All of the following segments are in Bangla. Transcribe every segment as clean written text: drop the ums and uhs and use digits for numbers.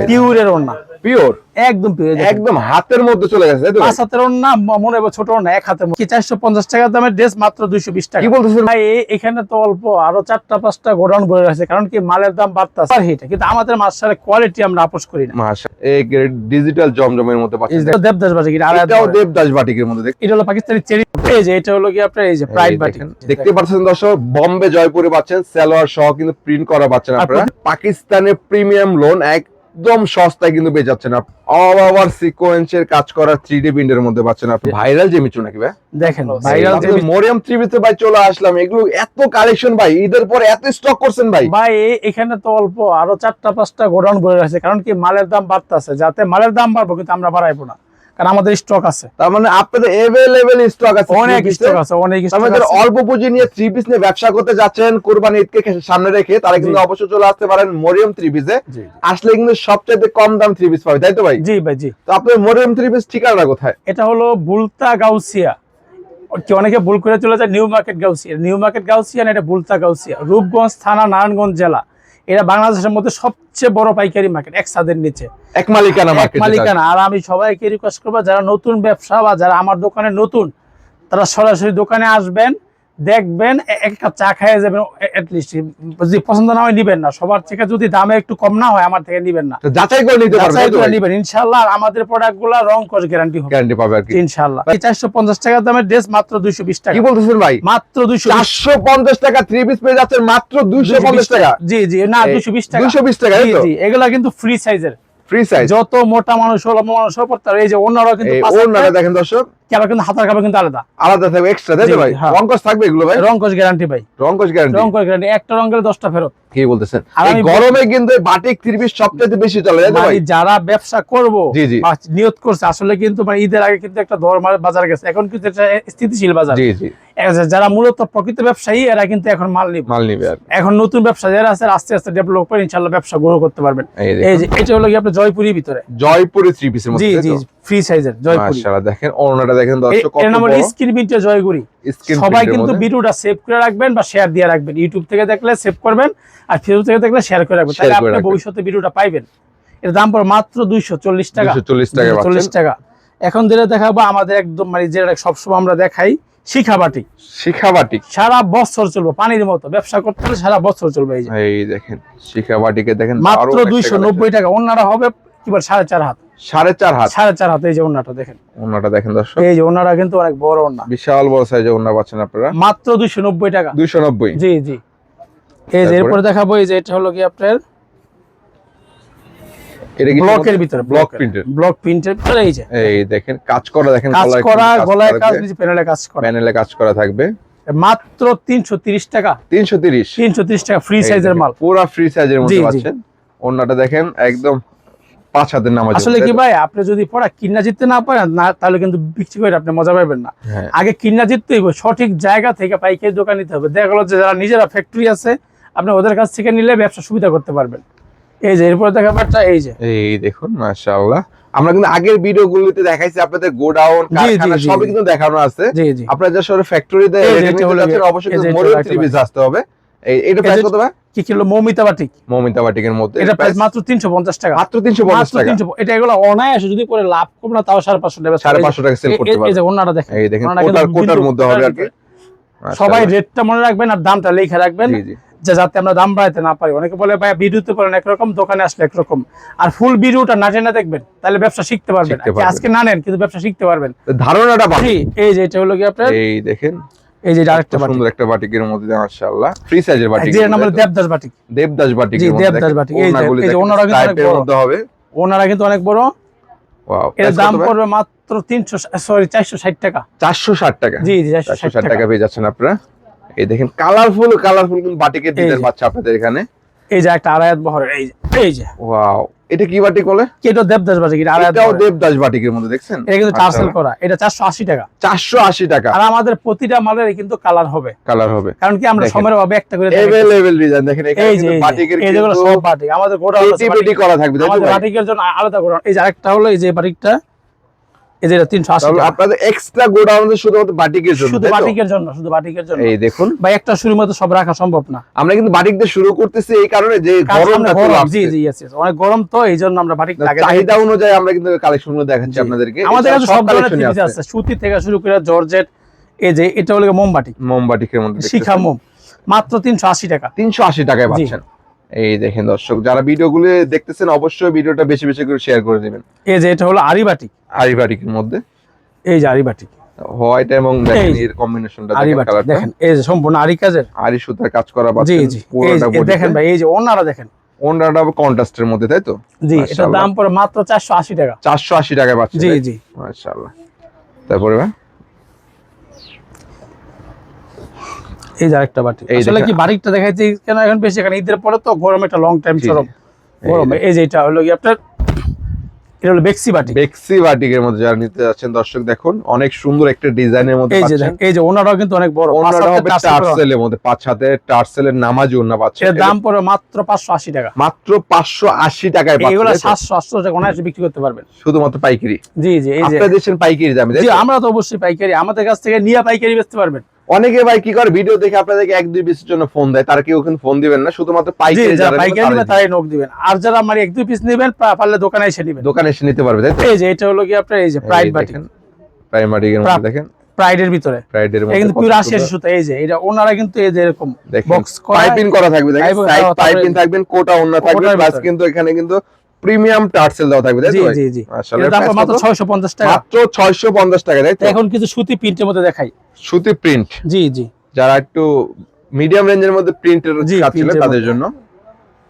পিওরের ওড়না, পিওর একদম পিওর, একদম হাতের মধ্যে চলে গেছে, তাই তো? 5 হাতের ওড়না, মনে হবে ছোট ওড়না, 1 হাতের মধ্যে। 450 টাকা দামের ড্রেস মাত্র 220 টাকা। কি বলতেছেন ভাই এখানে তো অল্প, আরো 4টা 5টা গোডাউন ভরে আছে, কারণ কি মালের দাম বাড়তাছে কিন্তু আমাদের মাছের কোয়ালিটি আমরা আপোস করি না। মাশাআল্লাহ, এই ডিজিটাল জমজমের মধ্যে পাচ্ছেন। দেবদাস বাটিক, এটাও দেবদাস বাটিকের মধ্যে। এটা হলো পাকিস্তানি চেরি। এই যে এটা হলো কি আপনার এই যে প্রাইড বাটিক, দেখতে পাচ্ছেন দর্শক, বোম্বে জয়পুরে পাচ্ছেন, সালোয়ার সহ কিন্তু প্রিন্ট করা পাচ্ছেন আপনারা। পাকিস্তানের প্রিমিয়াম লোন একদম সস্তায় কিন্তু পেয়ে যাচ্ছেন। অল ওভার সিকোয়েন্সের কাজ করা 3D প্রিন্টের মধ্যে পাচ্ছেন আপনি। ভাইরাল জেমিচু নাকি ভাই? দেখেন ভাইরাল মরিয়ম থ্রিপিসে ভাই চলে আসলাম। এগুলো এত কালেকশন ভাই, ঈদের পরে এত স্টক করছেন ভাই? ভাই এখানে তো অল্প, আরো 4টা 5টা গোডাউন ভরে আছে, কারণ কি মালের দাম বাড়তাছে, যাতে মালের দাম বাড়বো কিন্তু আমরা বাড়াইবো না, কারণ আমাদের স্টক আছে। তার মানে আপনাদের अवेलेबल স্টক আছে, অনেক স্টক আছে, অনেক স্টক আছে। আমাদের অল্প পুঁজি নিয়ে থ্রি পিস নিয়ে ব্যবসা করতে যাচ্ছেন, কুরবানি ঈদকে সামনে রেখে, তারা কিন্তু অবশ্যই চলে আসতে পারেন মরিয়ম থ্রি পিসে। আসলে কিন্তু সবচেয়ে কম দাম থ্রি পিস পাবে, তাই তো ভাই? জি ভাই জি। তো আপনাদের মরিয়ম থ্রি পিস ঠিকানা কোথায়? এটা হলো বুলতা গাউসিয়া, অনেকে ভুল করে চলে যায় new market Gausia. New market Gausia না, এটা বুলতা গাউসিয়া, রূপগঞ্জ থানা, নারায়ণগঞ্জ জেলা। এটা বাংলাদেশের মধ্যে সবচেয়ে বড় পাইকারি মার্কেট, এক ছাদের নিচে, এক মালিকানা মার্কেট। মালিকানা। আর আমি সবাইকে রিকোয়েস্ট করবো, যারা নতুন ব্যবসা বা যারা আমার দোকানে নতুন, তারা সরাসরি দোকানে আসবেন, দেখবেন, এক কাপ চা খাইয়ে যাবেন এটলিস্ট। যদি পছন্দ না হয় নিবেন না, সবার থেকে যদি দামে একটু কম না হয় আমার থেকে নিবেন না, যাচাই করে নিতে পারবেন, যাচাই করে নিবেন ইনশাআল্লাহ। আর আমাদের প্রোডাক্টগুলো রং কস গ্যারান্টি হবে, গ্যারান্টি পাবে আর কি ইনশাআল্লাহ। 450 টাকা দামের ড্রেস মাত্র 220 টাকা। কি বলতেছেন ভাই? মাত্র 450 টাকা থ্রি পিস পেয়ে যাচ্ছেন মাত্র 250 টাকা। জি জি, না 220 টাকা, 220 টাকা। জি জি, এগুলা কিন্তু ফ্রি সাইজের, ফ্রি সাইজ, যত মোটা মানুষ হলো মানুষ হোক। এই যে ওনারা কিন্তু ওনারা দেখেন দর্শক, আবার কিন্তু হাতার কাপড় কিন্তু আলাদা আলাদা থাকবে, এক্সট্রা, তাই তো ভাই? রংকশ থাকবে এগুলো ভাই? রংকশ গ্যারান্টি ভাই, রংকশ গ্যারান্টি, রংকশ গ্যারান্টি। একটা রং গেলে 10টা ফেরত। কি বলতেছেন? এই গরমে কিন্তু বাটিক থ্রি পিস সবচেয়ে বেশি চলে, তাই তো ভাই? যারা ব্যবসা করব জি জি, নিয়ত করছে, আসলে কিন্তু ঈদের আগে কিন্তু একটা বাজার গেছে, এখন কিন্তু এটা স্থিতিশীল বাজার। জি জি, যারা মূলত প্রকৃত ব্যবসায়ী, এরা কিন্তু এখন মাল নিবে। এখন নতুন ব্যবসা যারা আছে, আস্তে আস্তে ডেভেলপ করে ইনশাআল্লাহ ব্যবসা গ্রো করতে পারবেন। এই যে এটা হলো কি আপনার জয়পুরের ভিতরে, জয়পুরি থ্রি পিসের মধ্যে, জি জি, ফ্রি সাইজের জয়পুরি। মাশাআল্লাহ, দেখেন ওড়নাটা দেখেন দর্শক, কত বড় স্ক্রিন প্রিন্টের জয়পুরি। সবাই কিন্তু ভিডিওটা সেভ করে রাখবেন বা শেয়ার দিয়ে রাখবেন। ইউটিউব থেকে দেখলে সেভ করবেন, আর ফেসবুক থেকে দেখলে শেয়ার করে রাখবেন, তাহলে আপনি ভবিষ্যতে ভিডিওটা পাইবেন। এর দাম পড়ে মাত্র 240 টাকা। 240 টাকা। এখন যেটা দেখাবো আমাদের একদম যেটা সবসময় আমরা দেখাই, শিখা বাটিক। শিখা বাটিক সারা বছর চলবে, পানির মতো। ব্যবসা করতে হলে সারা বছর চলবে। এই দেখেন শিখা বাটিকে দেখেন মাত্র 290 টাকা। ওনারা হবে কি বল 4.5 হাত, 4.5 হাত, 4.5 হাত। এই যে ওনাটা দেখেন, ওনাটা দেখেন দর্শক, এই যে ওনাটা কিন্তু অনেক বড় ওনা, বিশাল বড় সাইজের ওনা পাচ্ছেন আপনারা মাত্র 290 টাকা। 290, জি জি। এই যে এরপর দেখাবো, এই যে এটা হলো কি আপনার ব্লকের ভিতরে, ব্লক প্রিন্টের ভিতরে। এই দেখেন কাজ করা, দেখেন গলায় কাজ, নিচে প্যানেলে কাজ করা থাকবে। মাত্র 330 টাকা। 330 টাকা, ফ্রি সাইজের মাল, পুরো ফ্রি সাইজের মধ্যে পাচ্ছেন। ওন্নাটা দেখেন একদম 5 হাতের নামাজ। আসলে কি ভাই, আপনি যদি পড়া কিনা জিততে না পারেন না, তাহলে কিন্তু বিক্রি করে আপনি মজা পাবেন না। আগে কিনা জিততে হইব, সঠিক জায়গা থেকে পাইকারি দোকান নিতে হবে। দেখা গেল যে যারা নিজেরা ফ্যাক্টরি আছে, আপনি ওদের কাছ থেকে নিলে ব্যবসা সুবিধা করতে পারবেন। এই যে এরপর দেখাবারটা, এই যে এই দেখুন মাশাআল্লাহ। আমরা কিন্তু আগের ভিডিওগুলোতে দেখাইছি আপনাদের গোডাউন, কারখানা সবই কিন্তু দেখানো আছে। আপনারা যা সরে ফ্যাক্টরিতে যাচ্ছেন, অবশ্যই কিন্তু মরিয়ম থ্রি পিস আসতে হবে। এইটা প্রাইস কত ভাই? কি কিলো মৌমিতা বাটিক, মৌমিতা বাটিকের মধ্যে এটা প্রাইস মাত্র 350 টাকা। মাত্র 350 টাকা। এটা এগুলো অনায়াসে যদি করে লাভ কম না, তাও 550 টাকা, 550 টাকা সেল করতে পারবেন। এই যে ওনাটা দেখেন, এই দেখেন কোটার মধ্যে হবে আর কি। সবাই রেটটা মনে রাখবেন আর দামটা লিখে রাখবেন, যাতে আমরা দাম বাড়াইতে না পারি। অনেকে বলে ভাই ভিডিওতে বলেন একরকম, দোকানে আসলে একরকম। আর ফুল ভিডিওটা না জেনে দেখবেন, তাহলে ব্যবসা শিখতে পারবেন। আজকে না নেন কিন্তু ব্যবসা শিখতে পারবেন, ধারণাটা পাবেন। এই যে এটা হলো কি আপনার, এই দেখেন, এই যে আরেকটা সুন্দর একটা বাটিকের মধ্যে মাশাআল্লাহ, ফ্রি সাইজের বাটিক, যে নাম দেবদাস বাটিক। দেবদাস বাটিক, জি দেবদাস বাটিক। এই যে ওনারা কিন্তু অনেক বড় হবে, ওনারা কিন্তু অনেক বড়। ওয়াও, এর দাম পড়বে মাত্র 460 টাকা। 460 টাকা, জি জি, 460 টাকা পেয়ে যাচ্ছেন আপনারা। এই দেখেন কালারফুল কিন্তু বাটিকের ডিজাইন পাচ্ছে আপনাদের এখানে। এই যে একটা আড়ায়াত বহরের, এই যে ওয়াও, এটা কি বাটিক বলে? এটা দেবদাস বাটিক। এটাও দেবদাস বাটিকের মধ্যে দেখছেন, এটা কিন্তু টার্সেল করা। এটা 480 টাকা। 480 টাকা। আর আমাদের প্রতিটা মালের কিন্তু কালার হবে, কারণ কি আমরা সময়ের অভাবে একটা করে अवेलेबल ডিজাইন দেখেন। এখানে কিন্তু বাটিকের কিন্তু সব বাটিক আমাদের গোডাউন আছে, বাটিক করা থাকবে। আমাদের বাটিকের জন্য আলাদা গোডাউন। এই যে আরেকটা হলো, এই যে বাটিকটা, এই যে এটা 380 তাহলে টাকা। আপনাদের এক্সট্রা গোডাউন শুধুমাত্র বাটিকের জন্য, শুধু তাই তো? বাটিকের জন্য, শুধু বাটিকের জন্য। এই দেখুন ভাই একটা শুরুর মধ্যে সব রাখা সম্ভব না। আমরা কিন্তু বাটিক দিয়ে শুরু করতেছি এই কারণে যে গরমটা চলে গরম, আসছে। জি জি ইয়েস, অনেক গরম তো এইজন্য আমরা বাটিক আগে চাহিদা অনুযায়ী আমরা কিন্তু কালেকশনগুলো দেখাচ্ছি আপনাদেরকে। আমাদের কাছে সব ধরনের কালেকশনই থ্রি আছে, সুতি থেকে শুরু করে জর্জেট। এই যে এটা হলো মোমবাটি, মোমবাটিকের মধ্যে শিখা মোম, মাত্র 380 টাকা। 380 টাকায় পাচ্ছেন। এই দেখেন দর্শক, যারা ভিডিওগুলো দেখতেছেন অবশ্যই ভিডিওটা বেশি বেশি করে শেয়ার করে দিবেন। এই যে এটা হলো আরি বাটিক, আরি বাটিকের মধ্যে এই যে আরি বাটিক, হোয়াইট এবং দেখেন এর কম্বিনেশনটা আরি দেখেন, বাটিক কালারটা দেখেন, এই যে সম্পূর্ণ আরি কাজের, আরি সুতার কাজ করা জি পাচ্ছেন জি। পুরোটা এই বডি দেখেন ভাই, এই যে ওনারা দেখেন, ওন্ডাটা কন্ট্রাস্টের মধ্যে, তাই তো? জি এটার দাম পড়ে মাত্র 480 টাকা। 480 টাকায় পাচ্ছেন, জি জি। মাশাআল্লাহ। তারপরে ভাই এই যে আরেকটা বাটিক, আসলে কি বাটিকটা দেখাইছি কেন এখন বেশি, এখানে ঈদের পরে তো গরম, একটা লং টাইম চরম গরম। এই যে এটা হলো কি আপনার, এটা হলো বেক্সি বাটিক। বেক্সি বাটিকের মধ্যে যারা নিতে যাচ্ছেন দর্শক দেখুন, অনেক সুন্দর একটা ডিজাইনের মধ্যে এই যে পাচ্ছেন। এই যে ওনারাও কিন্তু অনেক বড়, ওন্নাটা হবে টার্সেলের মধ্যে, 5 হাতে টার্সেলের নামাজি ওন্না পাচ্ছেন। এর দাম পড়ে মাত্র 580 টাকা। মাত্র 580 টাকায় পাচ্ছেন। এগুলো 700-800 টাকা অনায়াসে বিক্রি করতে পারবেন, শুধুমাত্র পাইকারি। জি জি। এই যে আপনারা দেশের পাইকারি দামে, তাই জি, তো? আমরা তো অবশ্যই পাইকারি, আমাদের কাছ থেকে নিয়ে পাইকারি বেচতে পারবেন। অনেকে ভাই কি করে, ভিডিও দেখে আপনাদেরকে 1-2 পিসের জন্য ফোন দেয়, তারা কি ওখানে ফোন দিবেন না, শুধুমাত্র পাইকারি যারা পাইকারি নেবে তারাই নক দিবেন, আর যারা মানে 1-2 পিস নেবেন পারলে দোকানে এসে নেবেন, দোকানে এসে নিতে পারবে, তাই তো? এই যে এটা হলো কি আপনার, এই যে প্রাইড বাটিক, প্রাইড বাটিকের মধ্যে দেখেন, প্রাইডের ভিতরে, প্রাইডের এটা মধ্যে কিন্তু পিওর 80 সুতা। এই যে এটা ওনারা কিন্তু এই যে এরকম বক্স করা, পাইপিং করা থাকবে, দেখেন সাইড পাইপিং থাকবেন, কোটা ওন্না থাকবে, প্লাস কিন্তু এখানে কিন্তু প্রিমিয়াম টার্সেল দেওয়া থাকবে, তাই তো? জি জি। মাশাআল্লাহ, এর দাম মাত্র 650 টাকা, মাত্র 650 টাকা, তাই তো? এখন কিছু সুতি প্রিন্টের মধ্যে দেখাই, সুতি প্রিন্ট, জি জি। যারা একটু মিডিয়াম রেঞ্জের মধ্যে প্রিন্টের চাচ্ছিলেন তাদের জন্য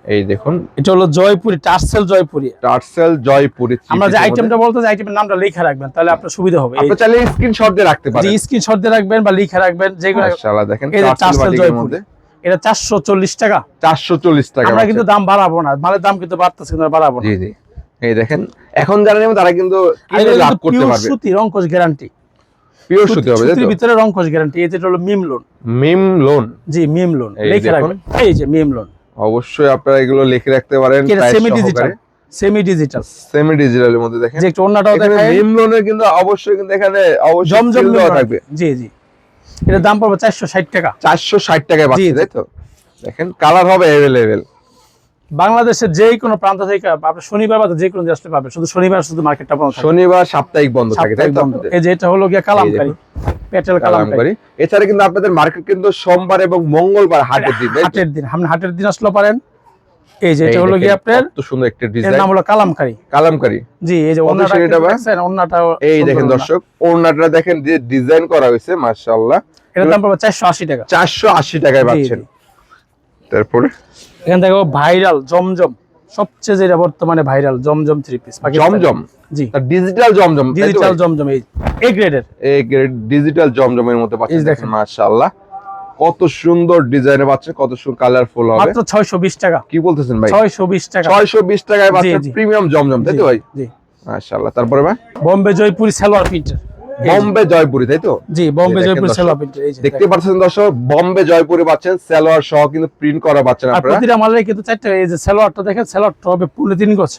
এই দেখুন, এটা হলো জয়পুরি, টার্সেল জয়পুরি, টার্সেল জয়পুরি। আমরা যে আইটেমটা বলতে যে আইটেমের নামটা লেখা রাখবেন, তাহলে আপনার সুবিধা হবে। আপনি চাইলে স্ক্রিনশট দিয়ে রাখতে পারেন, জি স্ক্রিনশট দিয়ে রাখবেন বা লিখে রাখবেন, যেগুলো। মাশাআল্লাহ দেখেন, এই যে টার্সেল বাটিকের জয়পুরি, মধ্যে এটা 440 টাকা। 440 টাকা। আমরা কিন্তু দাম বাড়াবো না, মালের দাম কিন্তু বাড়তেছে, কিন্তু বাড়াবো না। জি জি। এই দেখেন, এখন যারা নেবেন তারা কিন্তু কিনে লাভ করতে পারবে। সুতি রংকশ গ্যারান্টি, পিওর সুতি হবে, তাই সুতির তো? ভিতরে রংকশ গ্যারান্টি। এই যে হলো মিম লোন, মিম লোন, জি মিম লোন এই লিখে দেখুন। রাখবেন, এই যে মিম লোন। অবশ্যই আপনারা এগুলো লিখে রাখতে পারেন। Semi digital, semi digital, semi ডিজিটালের মধ্যে দেখেন, যে একটু অন্যটাও দেখায়, মিম লোনের কিন্তু অবশ্যই কিন্তু এখানে অবশ্যই জমজম seal দেওয়া থাকবে। জি জি। এর দাম পড়বে 460 টাকা। 460 টাকায় পাচ্ছেন, তাই তো? দেখেন কালার হবে अवेलेबल। বাংলাদেশের যে কোনো প্রান্ত থেকে আপনি শনিবার বা যে কোনো দিন আসতে পারবেন, শুধু শনিবার শুধু মার্কেটটা বন্ধ থাকে, শনিবার সাপ্তাহিক বন্ধ থাকে, তাই তো? এই যে এটা হলো গিয়া কালামকারী, পেটেল কালামকারী। এছাড়া কিন্তু আপনাদের মার্কেট কিন্তু সোমবার এবং মঙ্গলবার হাটের দিন, তাই তো? হাটের দিন, আপনি হাটের দিন আসলে পারেন। এই যে এটা হলো গিয়া আপনার, কত সুন্দর একটা এর ডিজাইন, নাম হলো কালামকারী। কালামকারী। জি এই যে ওন্নাটা দেখছেন, ওন্নাটা এই দেখেন দর্শক, ওন্নাটা দেখেন যে ডিজাইন করা হয়েছে, মাশাআল্লাহ। এর দাম পড়বে 480 টাকা। 480 টাকায় পাচ্ছেন। তারপরে এখান থেকে ভাইরাল জমজম, সবচেয়ে যেটা বর্তমানে ভাইরাল জমজম 3 পিস জমজম, জি ডিজিটাল জমজম, ডিজিটাল জমজম, এই এ গ্রেডের, এই গ্রেড ডিজিটাল জমজমের মধ্যে পাচ্ছেন, দেখেন মাশাআল্লাহ কত সুন্দর ডিজাইনে পাচ্ছেন, কত সুন্দর কালারফুল হবে। মাত্র 620 টাকা। কি বলতেছেন ভাই? 620 টাকা, 620 টাকায় পাচ্ছেন প্রিমিয়াম জমজম, তাই তো ভাই? জি মাশাআল্লাহ। তারপরে ভাই বোম্বে জয়পুরি সালোয়ার প্রিন্টার, বোম্বে জয়পুরি, তাই তো? জি বোম্বে জয়পুরি সালোয়ার প্রিন্টার। এই যে দেখতে পাচ্ছেন দর্শক, বোম্বে জয়পুরি পাচ্ছেন, সালোয়ার সহ কিন্তু প্রিন্ট করা পাচ্ছেন আর আপনারা। প্রতিটা মালের কিন্তু 4টা, এই যে সালোয়ারটা দেখেন, সালোয়ারটা হবে 3 গজ,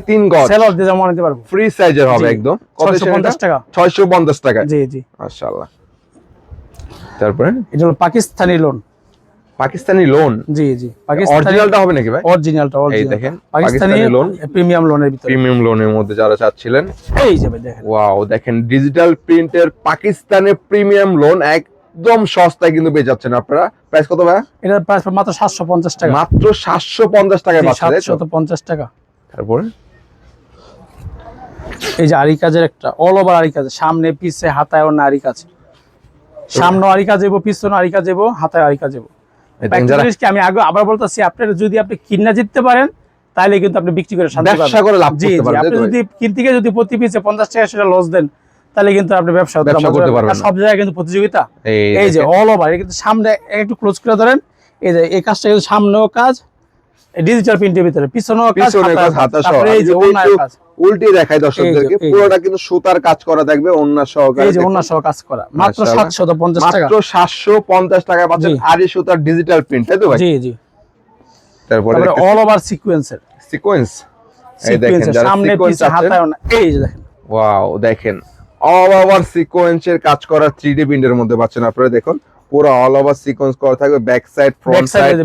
3 গজ সালোয়ার দিয়ে জামা নিতে পারবো, ফ্রি সাইজের হবে একদম। কত 650 টাকা। 650 টাকা, জি জি। মাশাআল্লাহ। তারপরে এটা হলো পাকিস্তানি লোন, পাকিস্তানি লোন, জি জি পাকিস্তানি অরিজিনালটা হবে নাকি ভাই? অরিজিনালটা, এই দেখেন পাকিস্তানি লোন, প্রিমিয়াম লোনের ভিতরে, প্রিমিয়াম লোনের মধ্যে যারা চাচ্ছিলেন, এই যে ভাই দেখেন, ওয়াও দেখেন ডিজিটাল প্রিন্টের পাকিস্তানের প্রিমিয়াম লোন একদম সস্তায় কিন্তু পেয়ে যাচ্ছেন আপনারা। প্রাইস কত ভাই? এটার প্রাইস মাত্র 750 টাকা, মাত্র 750 টাকায় পাচ্ছেন, তাই তো? 750 টাকা। তারপরে এই যে আরি কাজের একটা অল ওভার আরি কাজ, সামনে পিছে হাতায় ওর আরি কাজ, সামনে আরি কাজ এবো, পিছনে আরি কাজ এবো, হাতায় আরি কাজ এবো। আমি আগে আবার বলতেছি, আপনারা যদি আপনি কিনা জিততে পারেন তাহলে কিন্তু আপনি বিক্রি করে শান্তি পাবেন, ব্যবসা করে লাভ জি করতে জি। পারবেন। আপনি যদি কিনতে গিয়ে যদি প্রতি পিসে 50 টাকা সেটা লস দেন, তাহলে কিন্তু আপনি ব্যবসা করতে পারবেন না। সব জায়গায় কিন্তু প্রতিযোগিতা। এই যে অল ওভার, কিন্তু সামনে একটু ক্লোজ করে ধরেন, এই যে এই কাজটা কিন্তু সামনেও কাজ ডিজিটাল প্রিন্টের ভিতরে, পিছনেও কাজ, তারপরে এই যে ওন্নার কাজ উল্টে দেখাই দর্শকদেরকে, পুরোটা কিন্তু সুতার কাজ করা থাকবে, ওন্না সহকারে, এই যে ওন্না সহ কাজ করা, মাত্র 750 টাকা, মাত্র 750 টাকায় পাচ্ছেন আরি সুতার ডিজিটাল প্রিন্ট, তাই তো ভাই? জি জি। তারপরে অল ওভার সিকোয়েন্সের, সিকোয়েন্স, এই দেখেন যারা সামনে সিকোয়েন্স পিছে হাতায় ওন্না, এই যে দেখেন ওয়াও দেখেন অল ওভার সিকোয়েন্সের কাজ করা 3D প্রিন্টের মধ্যে পাচ্ছেন আপনারা। দেখুন পুরো অল ওভার সিকোয়েন্স করা থাকবে, ব্যাক সাইড, ফ্রন্ট সাইড,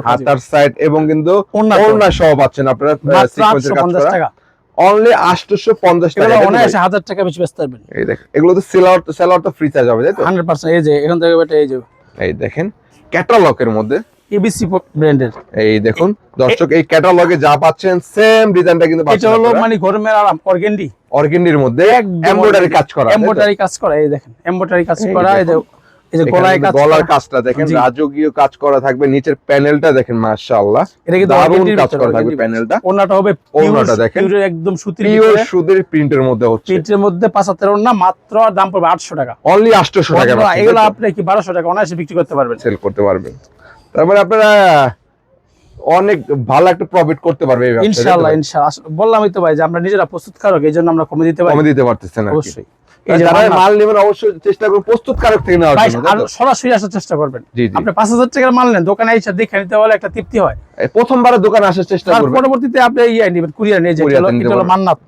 হাতার সাইড এবং কিন্তু ওড়না সহ পাচ্ছেন আপনারা সিকোয়েন্সের কাজ করা। অনলি 850 টাকা, অনায়াসে 1000 টাকা বেশি বেচতে পারবেন। এই দেখেন এগুলো তো সেল আউট তো ফ্রি চার্জ হবে তাই তো? 100%। এই যে এখান থেকে বেটা, এই দেখেন ক্যাটালগের মধ্যে এবিসি ব্র্যান্ডের। এই দেখুন দর্শক, এই ক্যাটালগে যা পাচ্ছেন সেম ডিজাইনটা কিন্তু পাচ্ছেন। এটা হলো মানে গরমের আরাম, অর্গেন্ডির মধ্যে এমব্রয়ডারি কাজ করা, এই দেখেন এমব্রয়ডারি কাজ করা। এই যে গলার কাজটা দেখেন রাজকীয় কাজ করা থাকবে। নিচের প্যানেলটা দেখেন মাশাআল্লাহ, দারুণ কাজ করা থাকবে প্যানেলটা। ওনাটা হবে ওনাটা দেখেন একদম সুতির প্রিন্টের মধ্যে হচ্ছে, প্রিন্টের মধ্যে 75 ওনা, মাত্র দাম পড়বে 800 টাকা। অনলি 800 টাকা। এগুলো আপনি কি 1200 টাকা অনায়াসে বিক্রি করতে পারবেন, সেল করতে পারবেন। তারপরে আপনারা অনেক ভালো একটা প্রফিট করতে পারবে এই ব্যবসায় ইনশাআল্লাহ। বললামই তো ভাই যে আমরা নিজেরা প্রস্তুতকারক, এইজন্য আমরা কমে দিতে পারতেছেন অবশ্যই। যারা মাল নেবেন অবশ্যই চেষ্টা করুন প্রস্তুতকারক থেকে নেওয়ার জন্য, আর সরাসরি আসার চেষ্টা করবেন। আপনি 5000 টাকার মাল নেন, দোকানে এসে দেখে নিতে হলে একটা তৃপ্তি হয়। প্রথমবার দোকানে আসার চেষ্টা করবেন, পরবর্তীতে আপনি নেবেন, কুরিয়ার নিয়ে যাবেন। মান্নাত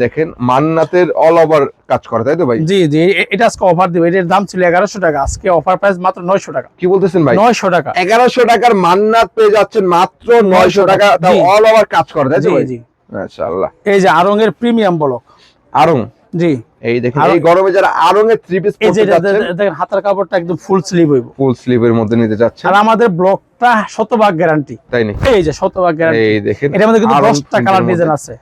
দেখেন মান্নাতের অল ওভার কাজ করা তাই তো ভাই? জি জি, এটা আজকে অফার দিব। এটার দাম ছিল 1100 টাকা, আজকে অফার প্রাইস মাত্র 900 টাকা। কি বলতেছেন ভাই? 900 টাকা। 1100 টাকার মান্নাত পেয়ে যাচ্ছেন মাত্র 900 টাকা, তাও অল ওভার কাজ করা তাই তো ভাই? জি মাশাআল্লাহ। এই যে আরং এর প্রিমিয়াম ব্লক আরং, জি এই দেখেন এই গরমে যারা আরং এর 3 পিস পরতে যাচ্ছেন, দেখেন হাতার কাপড়টা একদম ফুল স্লিভ হইব, ফুল স্লিভের মধ্যে নিতে যাচ্ছেন। আর আমাদের ব্লকটা 100% গ্যারান্টি, তাই নাকি? এই যে 100% গ্যারান্টি। এই দেখেন এর মধ্যে কিন্তু 10টা কালার ডিজাইন আছে।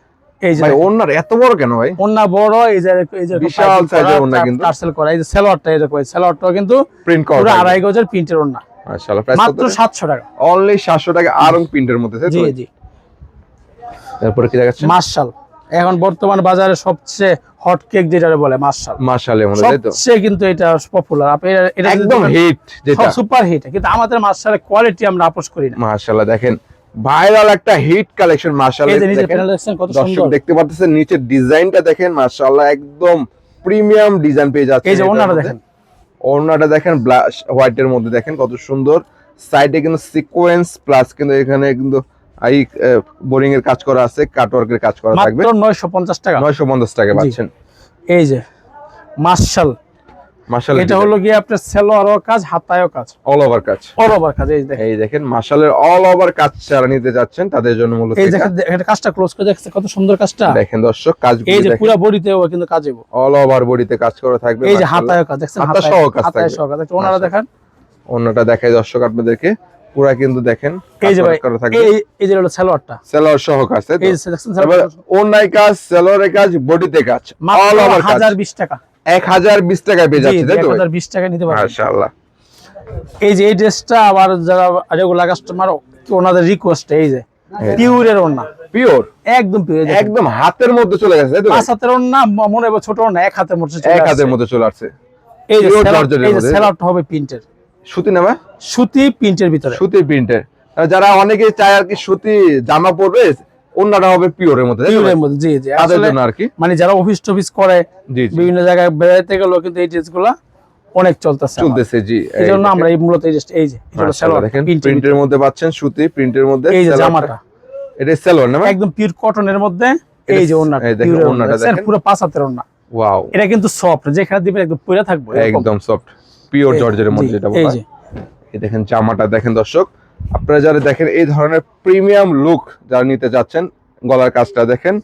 এই যে ভাই ওন্নার এত বড় কেন ভাই? ওন্না বড়, এই যে বিশাল সাইজের ওন্না, কিন্তু টার্সেল করা। এই যে সালোয়ারটা, এই যে সালোয়ারটাও কিন্তু প্রিন্ট করা, পুরো 2.5 গজের প্রিন্টের ওন্না। মাশাআল্লাহ, প্রাইস মাত্র 700 টাকা, অনলি 700 টাকা আরং প্রিন্টের মধ্যে তাই তো? জি জি। তারপরে কি দেখাচ্ছেন? মার্শাল, এখন বর্তমান বাজারে সবচেয়ে হট কেক যেটা বলে মার্শাল, মার্শালের মধ্যে তাই তো? সবচেয়ে কিন্তু এটা পপুলার, এটা একদম হিট, যেটা সুপার হিট। কিন্তু আমাদের মার্শালের কোয়ালিটি আমরা আপোস করি না। মাশাআল্লাহ দেখেন ভাইরাল একটা হিট কালেকশন মাশাআল্লাহ। এই যে নিচে প্যানেল দেখছেন কত সুন্দর, দর্শক দেখতে পাচ্ছেন নিচের ডিজাইনটা দেখেন মাশাআল্লাহ, একদম প্রিমিয়াম ডিজাইন পেয়ে যাচ্ছে। এই যে ওনাটা দেখেন, ওনাটা দেখেন ব্ল্যাক হোয়াইটের মধ্যে দেখেন কত সুন্দর। সাইডে কিন্তু সিকোয়েন্স প্লাস কিন্তু এখানে কিন্তু এই বোরিং এর কাজ করা আছে, কাটওয়ার্কের কাজ করা থাকবে। মাত্র 950 টাকা, 950 টাকা পাচ্ছেন। এই যে মার্শাল, এটা হলো গিয়ে আপনার সেলোয়ারও কাজ, হাতায়ও কাজ, অল ওভার কাজ, এই দেখেন মার্শালের অল ওভার কাজ যারা নিতে যাচ্ছেন তাদের জন্য মূলত এই দেখেন এটা কাজটা ক্লোজ করে দেখছেন কত সুন্দর কাজটা। দেখেন দর্শক কাজগুলো এই যে পুরো বডিতেও কিন্তু কাজ হবে, অল ওভার বডিতে কাজ করা থাকবে। এই যে হাতায়ও কাজ দেখছেন, হাতাসহ কাজ থাকবে। ওনারা দেখেন, ওনাটা দেখাই দর্শক আপনাদেরকে পুরো কিন্তু দেখেন এই যে ভাই এই যে হলো সালোয়ারটা, সালোয়ার সহ কাজ তাই তো? এই যে দেখছেন সালোয়ার, ওনাই কাজ, সালোয়ারের কাজ, বডিতে কাজ, অল ওভার কাজ। 1020 টাকা, 1020 টাকায় পেয়ে যাচ্ছে তাই তো? 1020 টাকা নিতে পারবেন মাশাআল্লাহ। এই যে এই ড্রেসটা আবার যারা রেগুলার কাস্টমার ওনাদের রিকোয়েস্ট, এই যে পিওরের ওন্না, পিওর একদম পিওর, একদম হাতের মধ্যে চলে গেছে তাই তো? 5 হাতের ওন্না, মনে হবে ছোট ওন্না, 1 হাতের মধ্যে চলে আসছে। এই যে সালোয়ারটা হবে প্রিন্টের, সুতি না ভাই? সুতি প্রিন্টের ভিতরে, সুতি প্রিন্টের। যারা অনেকে চায় আর কি সুতি জামা পরবে, ওন্নাটা হবে পিওরের মধ্যে, পিওরের মধ্যে। জি জি, তাদের জন্য আর কি, মানে যারা অফিস টফিস করে, বিভিন্ন জায়গায় বেড়াইতে গেলেও কিন্তু এই ড্রেসগুলো অনেক চলতেছে। জি, এইজন্য আমরা এই মূলত এই ড্রেস, এই যে এটা হলো সালোয়ার, দেখেন প্রিন্টের মধ্যে পাচ্ছেন, সুতি প্রিন্টের মধ্যে। এই যে জামাটা এটা সালোয়ার না, একদম পিওর কটনের মধ্যে। এই যে ওন্নাটা, ওন্নাটা দেখেন পুরো 5 হাতের ওন্না। ওয়াও, এটা কিন্তু সফট, যেখানে দিবেন একদম পুরো থাকবে, একদম সফট পিওর জর্জের মধ্যে যেটা বলা হয়। এই দেখেন জামাটা দেখেন দর্শক, আপনারা যারা দেখেন এই ধরনের প্রিমিয়াম লুক যারা নিতে যাচ্ছেন, গলার কাজটা দেখেন,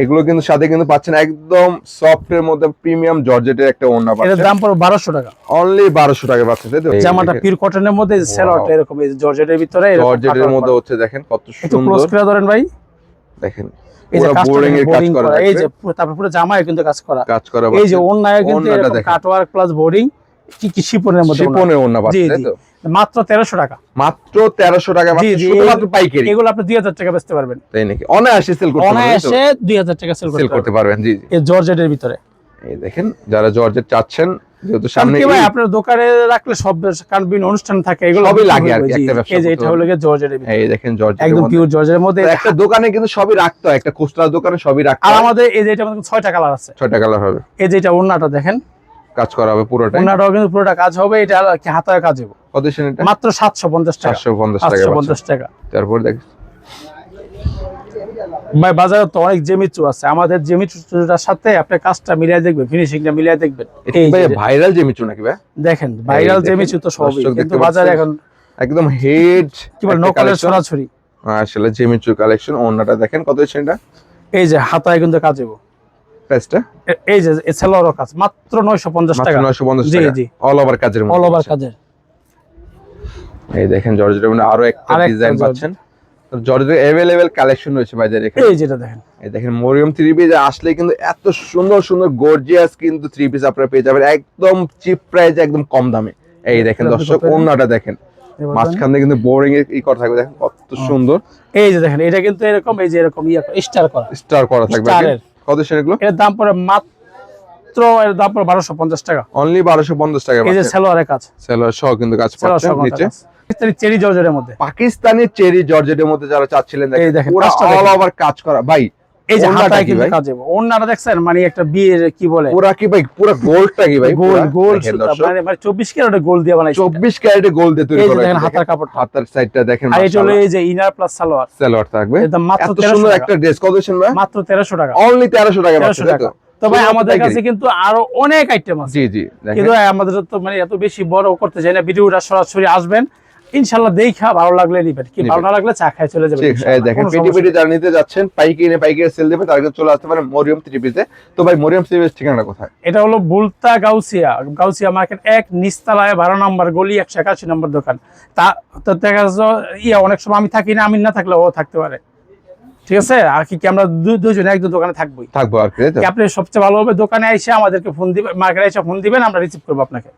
এগুলো কিন্তু সাথে কিন্তু পাচ্ছেন একদম সফট এর মধ্যে প্রিমিয়াম জর্জেটের একটা ওড়না পাচ্ছেন। এর দাম পড়বে 1200 টাকা, অনলি 1200 টাকা পাচ্ছেন তাই তো? জামাটা পিওর কটনের মধ্যে, সেলোয়ারটা এরকম এই জর্জেটের ভিতরে, জর্জেটের মধ্যে হচ্ছে দেখেন কত সুন্দর। একটু ক্লোজ করে ধরেন ভাই, দেখেন এই যে বোরিং এর কাজ করা, এই যে তারপর পুরো জামায় কিন্তু কাজ করা, এই যে ওড়নায় কিন্তু কাটওয়ার্ক প্লাস বোরিং, কি শিপনের মধ্যে, শিপনের ওড়না পাচ্ছেন তাই তো? মাত্র 1300 টাকা, মাত্র 1300 টাকা পাচ্ছেন শুধুমাত্র পাইকারি। এগুলো আপনি 2000 টাকা বেচতে পারবেন, তাই নাকি? অনায়াসে সেল করতে পারবেন, অনায়াসে 2000 টাকা সেল করতে পারবেন। জি এই জর্জেটের ভিতরে এই দেখেন, যারা জর্জেট চাচ্ছেন, যেহেতু সামনে কি ভাই আপনার দোকানে রাখলে সব কারণ বিভিন্ন অনুষ্ঠান থাকে, এগুলো সবই লাগে আর কি একটা ব্যবসা। এই যে এটা হলো জর্জেটের ভিতরে, এই দেখেন জর্জেট, একদম পিওর জর্জেটের মধ্যে। একটা দোকানে কিন্তু সবই রাখতে হয়, একটা খুচরা দোকানে সবই রাখতে হয়। আর আমাদের এই যে এটা আমাদের 6টা কালার আছে, 6টা কালার হবে। এই যে এটা ওন্নাটা দেখেন কাজ করা হবে পুরোটা, ওন্নাটাও কিন্তু পুরোটা কাজ হবে, এটা কি হাতায় কাজ হবে। কত দিন এটা? মাত্র 750 টাকা, 750 টাকা, 750 টাকা। তারপর দেখ ভাই বাজারে তো অনেক জেমিচু আছে, আমাদের জেমিচুটার সাথে আপনি কাজটা মিলিয়ে দেখবেন, ফিনিশিংটা মিলিয়ে দেখবেন। এই ভাই ভাইরাল জেমিচু নাকি ভাই? দেখেন ভাইরাল জেমিচু তো সবই, কিন্তু বাজারে এখন একদম হেড কি বল নকলের ছড়াছড়ি। আসলে জেমিচু কালেকশন। ওন্নাটা দেখেন কত হচ্ছে এটা, এই যে হাতায় কিন্তু কাজ হবে প্রাইসটা, এই যে সেলোয়ারও কাজ মাত্র 950 টাকা। 950 জি টাকা জি, অল ওভার কাজের মধ্যে, অল ওভার কাজের। এই দেখেন জর্জেটের মধ্যে আরো একটা ডিজাইন পাচ্ছেন। তো জর্জেটের अवेलेबल কালেকশন রয়েছে বাজারে এখানে। এই যেটা দেখেন, এই দেখেন মরিয়ম থ্রি পিস আসলে কিন্তু এত সুন্দর সুন্দর গর্জিয়াস কিন্তু থ্রি পিস আপনারা পেয়ে যাবেন একদম চিপ প্রাইসে, একদম কম দামে। এই দেখেন দর্শক ওন্নাটা দেখেন, মাঝখানে কিন্তু বোরিং এর ই করা থাকবে, দেখেন কত সুন্দর। এই যে দেখেন এটা কিন্তু এরকম, এই যে এরকম স্টার করা থাকবে। কত এগুলো? এর দাম পড়ে মাত্র, এর দাম পড়ে 1250 টাকা, অনলি 1250 টাকা। এই যে সেলোয়ারের কাজ, সেলোয়ার সহ কিন্তু কাজ পাচ্ছেন নিচে। চেরি জর্জেটের মধ্যে, পাকিস্তানি চেরি জর্জেটের মধ্যে যারা চাচ্ছিলেন, দেখেন পুরো অল ওভার কাজ করা ভাই। এই যে হাতায় কিন্তু কাজ হবে, ওন্নাটা দেখছেন মানে একটা বিয়ের কি বলে পুরা কি ভাই, পুরো গোল্ডটা কি ভাই, গোল্ড মানে 24 ক্যারেটের গোল্ড দিয়ে বানাইছে, 24 ক্যারেটের গোল্ড দিয়ে তৈরি করা। এই যে দেখেন হাতার কাপড়, হাতার সাইডটা দেখেন আর এটা হলো এই যে ইনার প্লাস সালোয়ার থাকবে। এটা মাত্র এত সুন্দর একটা ড্রেস, কত দিচ্ছেন ভাই? মাত্র 1300 টাকা, অনলি 1300 টাকা। 1300 টাকা। তো ভাই আমাদের কাছে কিন্তু আরো অনেক আইটেম আছে। জি জি, কিন্তু আমাদের তো মানে এত বেশি বড় করতে চাই না, ভিডিওটা সরাসরি আসবেন, ইনশাআল্লাহ দেখা ভালো লাগলে নিবেন, কি ভালো না লাগলে চা খায় চলে যাবেন। এই দেখেন পেটি যারা নিতে যাচ্ছেন, পাইকারি সেল দিবেন, তারা কিন্তু চলে আসতে পারেন মরিয়ম থ্রি পিসে। তো ভাই মরিয়ম থ্রি পিস ঠিকানা কোথায়? এটা হলো বুলতা গাউসিয়া মার্কেট 1 নিচতলায় 12 নম্বর গলি 181 নম্বর দোকান। তা তো দেখা যাচ্ছে অনেক সময় আমি থাকি না, আমি না থাকলে ও থাকতে পারে, ঠিক আছে? আর কি আমরা দুজনে একদম দোকানে থাকবো আর কি। আপনি সবচেয়ে ভালো হবে দোকানে এসে আমাদেরকে ফোন দিবেন, মার্কেটে এসে ফোন দিবেন, আমরা রিসিভ করবো আপনাকে।